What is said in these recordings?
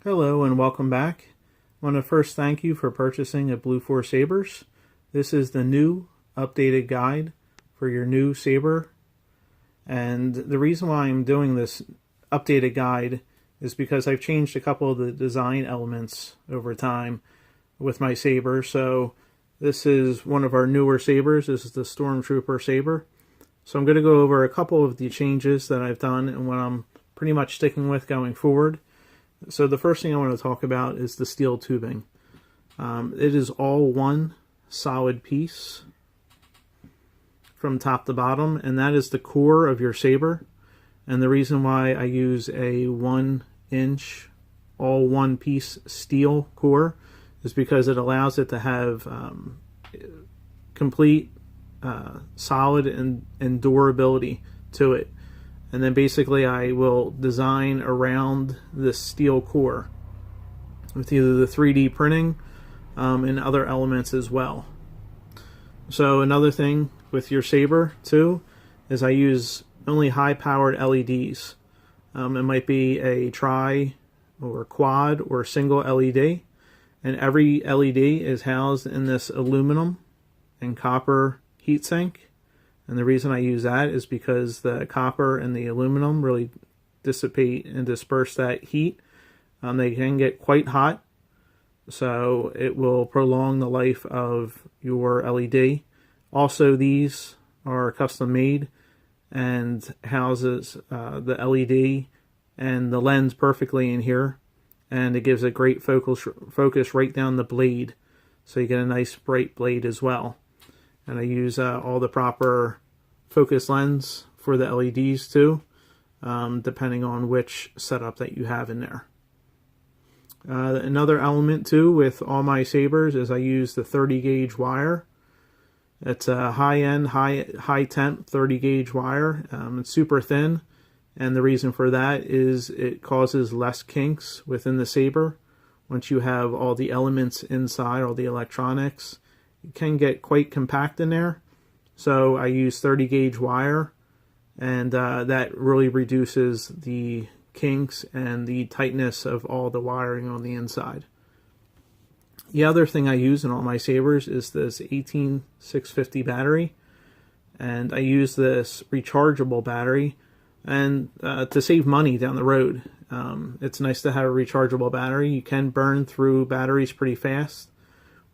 Hello and welcome back. I want to first thank you for purchasing a Blue Force Sabers. This is the new updated guide for your new saber. And the reason why I'm doing this updated guide is because I've changed a couple of the design elements over time with my saber. So this is one of our newer sabers. This is the Stormtrooper Saber. So I'm going to go over a couple of the changes that I've done and what I'm pretty much sticking with going forward. So the first thing I want to talk about is the steel tubing. It is all one solid piece from top to bottom, and that is the core of your saber. And the reason why I use a 1-inch all one piece steel core is because it allows it to have complete solid and durability to it. And then basically I will design around this steel core with either the 3D printing and other elements as well. So another thing with your saber too is I use only high-powered LEDs. It might be a tri or quad or single LED, and every LED is housed in this aluminum and copper heatsink. And the reason I use that is because the copper and the aluminum really dissipate and disperse that heat. They can get quite hot, so it will prolong the life of your LED. Also, these are custom made and houses the LED and the lens perfectly in here, and it gives a great focus right down the blade, so you get a nice bright blade as well. And I use all the proper focus lens for the LEDs too, depending on which setup that you have in there. Another element too with all my sabers is I use the 30 gauge wire. It's a high-end, high temp 30 gauge wire. It's super thin, and the reason for that is it causes less kinks within the saber. Once you have all the elements inside, all the electronics, it can get quite compact in there. So I use 30 gauge wire, and that really reduces the kinks and the tightness of all the wiring on the inside. The other thing I use in all my sabers is this 18650 battery, and I use this rechargeable battery and to save money down the road. It's nice to have a rechargeable battery. You can burn through batteries pretty fast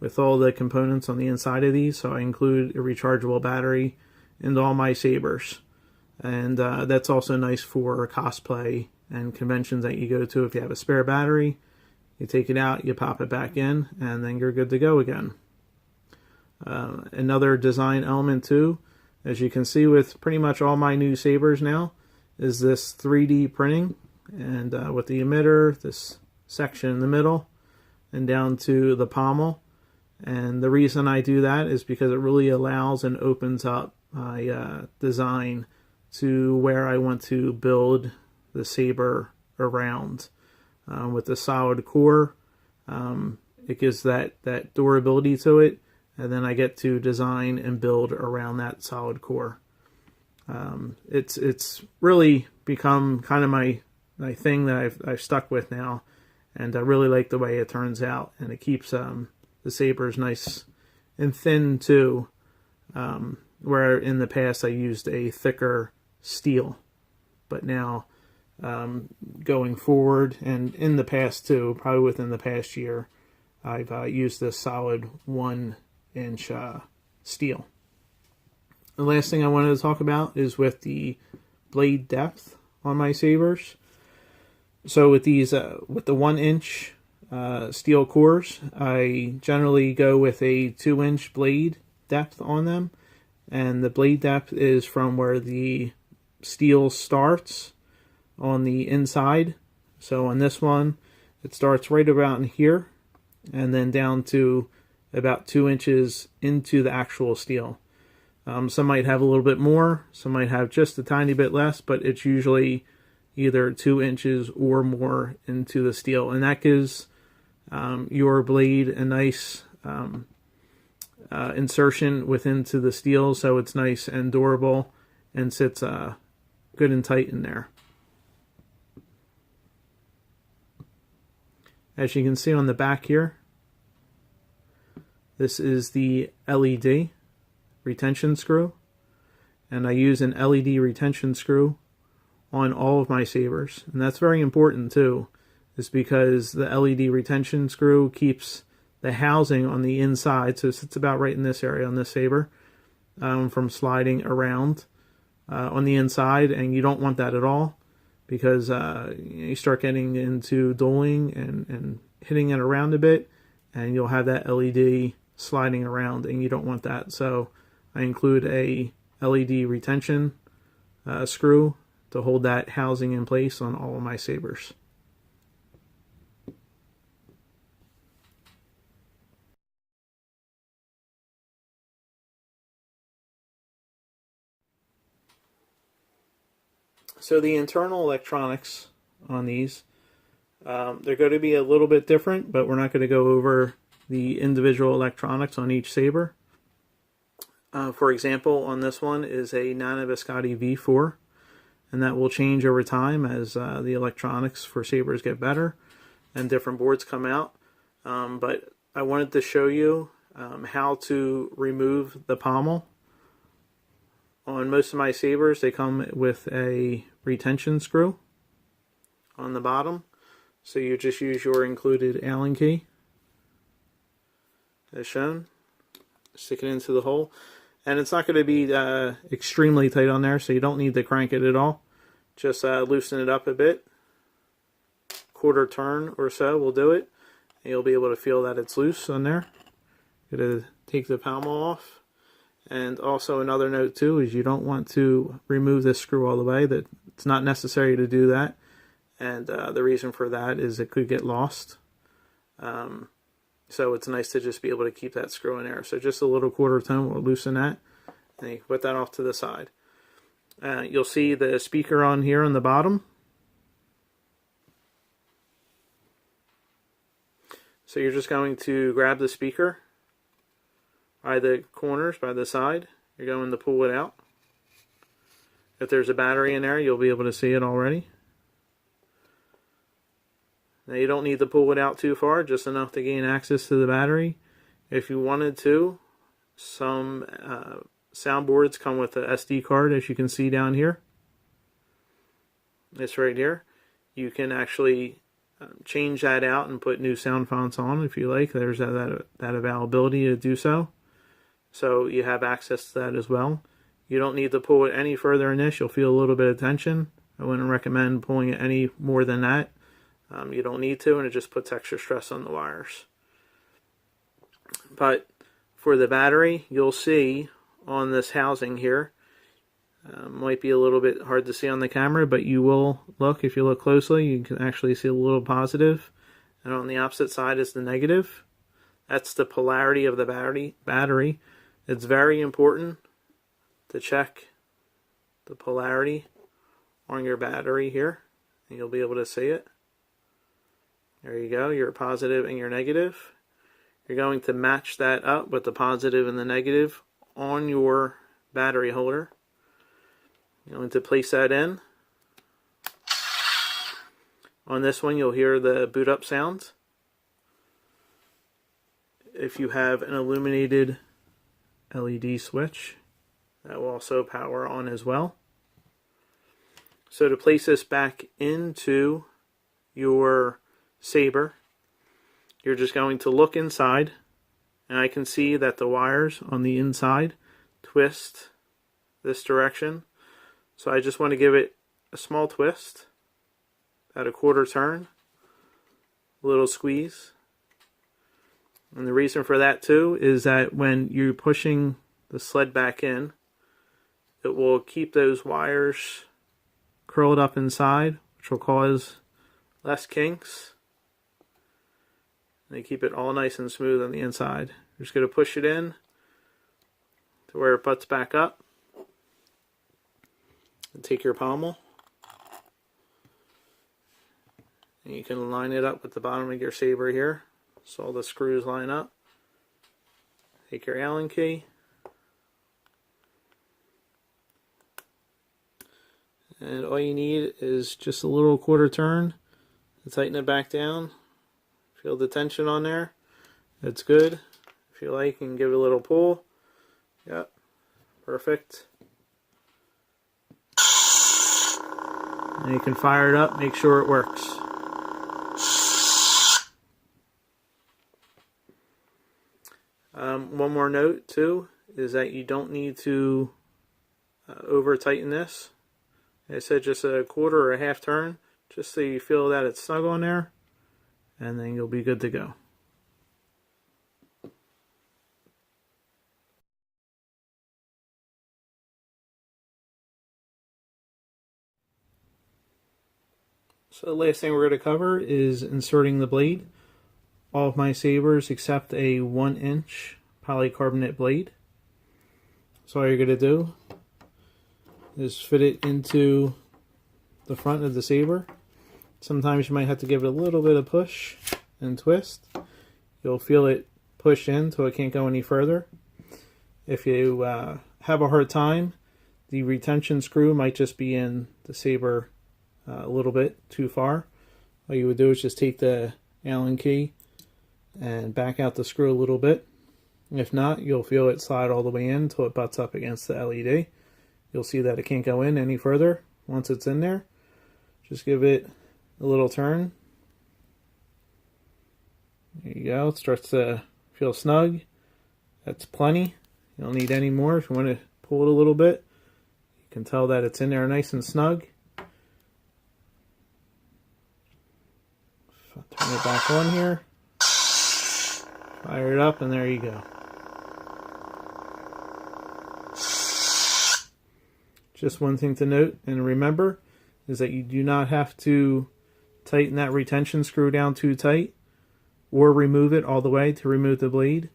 with all the components on the inside of these, so I include a rechargeable battery in all my sabers. And that's also nice for cosplay and conventions that you go to. If you have a spare battery, you take it out, you pop it back in, and then you're good to go again. Another design element too, as you can see with pretty much all my new sabers now, is this 3D printing, and with the emitter, this section in the middle, and down to the pommel. And the reason I do that is because it really allows and opens up my design to where I want to build the saber around. With the solid core, it gives that durability to it, and then I get to design and build around that solid core. It's really become kind of my thing that I've stuck with now, and I really like the way it turns out, and it keeps the saber's nice and thin too, where in the past I used a thicker steel, but now going forward, and in the past too, probably within the past year, I've used this solid 1-inch steel. The last thing I wanted to talk about is with the blade depth on my sabers. So with these, with the 1-inch steel cores, I generally go with a 2-inch blade depth on them, and the blade depth is from where the steel starts on the inside. So on this one, it starts right around here and then down to about 2 inches into the actual steel. Some might have a little bit more, some might have just a tiny bit less, but it's usually either 2 inches or more into the steel, and that gives your blade a nice insertion into the steel, so it's nice and durable and sits good and tight in there. As you can see on the back here, this is the LED retention screw, and I use an LED retention screw on all of my sabers, and that's very important too, is because the LED retention screw keeps the housing on the inside, so it sits about right in this area on this saber, from sliding around on the inside, and you don't want that at all, because you start getting into dueling and hitting it around a bit, and you'll have that LED sliding around, and you don't want that. So I include a LED retention screw to hold that housing in place on all of my sabers. So the internal electronics on these, they're going to be a little bit different, but we're not going to go over the individual electronics on each saber. For example, on this one is a Nano Biscotti V4, and that will change over time as the electronics for sabers get better and different boards come out. But I wanted to show you how to remove the pommel. On most of my sabers, they come with a retention screw on the bottom, so you just use your included Allen key as shown, stick it into the hole, and it's not going to be extremely tight on there, so you don't need to crank it at all. Just loosen it up a bit, quarter turn or so will do it, and you'll be able to feel that it's loose on there. Going to take the pommel off. And also another note too is you don't want to remove this screw all the way. That it's not necessary to do that, and the reason for that is it could get lost. So it's nice to just be able to keep that screw in there. So just a little quarter tone will loosen that, and you put that off to the side. You'll see the speaker on here on the bottom. So you're just going to grab the speaker by the corners, by the side. You're going to pull it out. If there's a battery in there, you'll be able to see it already. Now you don't need to pull it out too far, just enough to gain access to the battery. If you wanted to, some soundboards come with a SD card, as you can see down here. It's right here. You can actually change that out and put new sound fonts on if you like. There's that availability to do so. So you have access to that as well. You don't need to pull it any further in this. You'll feel a little bit of tension. I wouldn't recommend pulling it any more than that. You don't need to, and it just puts extra stress on the wires. But for the battery, you'll see on this housing here, might be a little bit hard to see on the camera, but you will look, if you look closely, you can actually see a little positive, and on the opposite side is the negative. That's the polarity of the battery. It's very important to check the polarity on your battery here, and you'll be able to see it. There you go, your positive and your negative. You're going to match that up with the positive and the negative on your battery holder. You're going to place that in. On this one, you'll hear the boot up sound. If you have an illuminated LED switch, that will also power on as well. So to place this back into your saber, you're just going to look inside, and I can see that the wires on the inside twist this direction. So I just want to give it a small twist, at a quarter turn, a little squeeze. And the reason for that too is that when you're pushing the sled back in, it will keep those wires curled up inside, which will cause less kinks. And they keep it all nice and smooth on the inside. You're just going to push it in to where it butts back up. And take your pommel. And you can line it up with the bottom of your saber here, so all the screws line up. Take your Allen key. And all you need is just a little quarter turn to tighten it back down. Feel the tension on there? That's good. If you like, you can give it a little pull. Yep, perfect. And you can fire it up, make sure it works. One more note too is that you don't need to over tighten this. I said just a quarter or a half turn, just so you feel that it's snug on there, and then you'll be good to go. So the last thing we're going to cover is inserting the blade. All of my sabers except a 1-inch polycarbonate blade. So all you're going to do is fit it into the front of the saber. Sometimes you might have to give it a little bit of push and twist. You'll feel it push in until it can't go any further. If you have a hard time, the retention screw might just be in the saber a little bit too far. All you would do is just take the Allen key and back out the screw a little bit. If not, you'll feel it slide all the way in until it butts up against the LED. You'll see that it can't go in any further. Once it's in there, just give it a little turn. There you go. It starts to feel snug. That's plenty. You don't need any more. If you want to pull it a little bit, you can tell that it's in there nice and snug. Turn it back on here. Fire it up, and there you go. Just one thing to note and remember is that you do not have to tighten that retention screw down too tight or remove it all the way to remove the blade.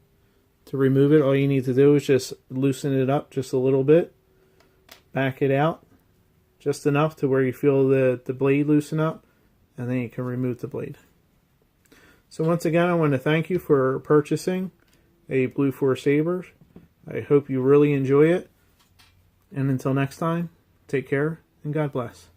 To remove it, all you need to do is just loosen it up just a little bit, back it out just enough to where you feel the blade loosen up, and then you can remove the blade. So once again, I want to thank you for purchasing a Blue Force Saber. I hope you really enjoy it. And until next time, take care and God bless.